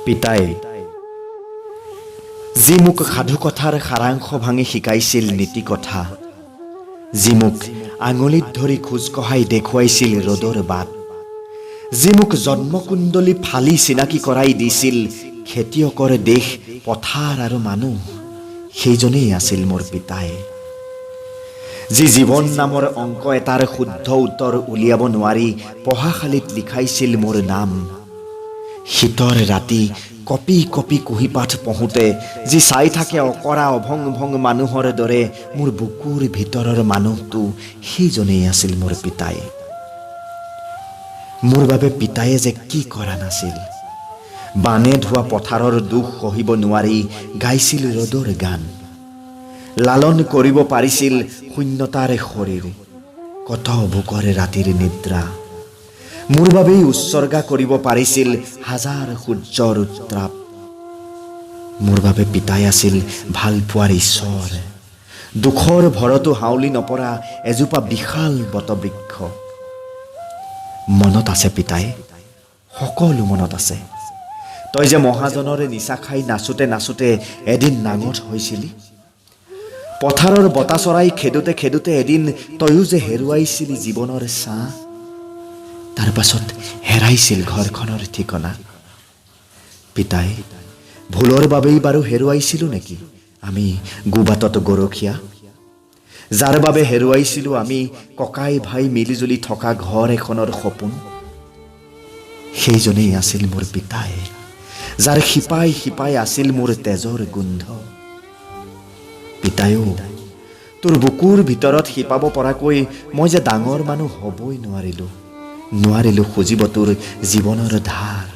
পিতাই যি মোক সাধু কথাৰ সাৰাংশ ভাঙি শিকাইছিল নীতি কথা, যি মোক আঙুলিত ধৰি খোজ কঢ়াই দেখুৱাইছিল ৰ'দৰ বাট, যি মোক জন্মকুণ্ডলী ফালি চিনাকি কৰাই দিছিল খেতিয়কৰ দেশ, পথাৰ আৰু মানুহ, সেইজনেই আছিল মোৰ পিতাই। যি জীৱন নামৰ অংক এটাৰ শুদ্ধ উত্তৰ উলিয়াব নোৱাৰি পঢ়াশালীত লিখাইছিল মোৰ নাম, শীতৰ ৰাতি কপি কপি কুঁহিপাঠ পঢ়োঁতে যি চাই থাকে অকৰা অভং ভং মানুহৰ দৰে মোৰ বুকুৰ ভিতৰৰ মানুহটো, সেইজনেই আছিল মোৰ পিতাই। মোৰ বাবে পিতায়ে যে কি কৰা নাছিল। বানে ধোৱা পথাৰৰ দুখ সহিব নোৱাৰি গাইছিল ৰ'দৰ গান, লালন কৰিব পাৰিছিল শূন্যতাৰ শৰীৰ, কত ভোকৰ ৰাতিৰ নিদ্ৰা, মোৰ বাবেই উৎসৰ্গা কৰিব পাৰিছিল হাজাৰ সূৰ্যৰ উত্তাপ। মোৰ বাবে পিতাই আছিল ভাল পোৱাৰ ঈশ্বৰ, দুখৰ ভৰতো হাউলি নপৰা এজোপা বিশাল বটবৃক্ষ। মনত আছে পিতাই, সকলো মনত আছে। তই যে মহাজনৰে নিচা খাই নাচোতে নাচোতে এদিন নাঙঠ হৈছিলি, পথাৰৰ বতা চৰাই খেদোতে খেদোতে এদিন তয়ো যে হেৰুৱাইছিলি জীৱনৰ ছাঁ, তাৰ পাছত হেৰাইছিল ঘৰখনৰ ঠিকনা। পিতাই, ভুলৰ বাবেই বাৰু হেৰুৱাইছিলোঁ নেকি আমি গোবাটত গৰখীয়া? যাৰ বাবে হেৰুৱাইছিলোঁ আমি ককাই ভাই মিলিজুলি থকা ঘৰ এখনৰ সপোন, সেইজনেই আছিল মোৰ পিতাই, যাৰ শিপাই শিপাই আছিল মোৰ তেজৰ গোন্ধ। পিতায়ো, তোৰ বুকুৰ ভিতৰত শিপাব পৰাকৈ মই যে ডাঙৰ মানুহ হ'বই নোৱাৰিলোঁ খুজিব তোৰ জীৱনৰ ধাৰ।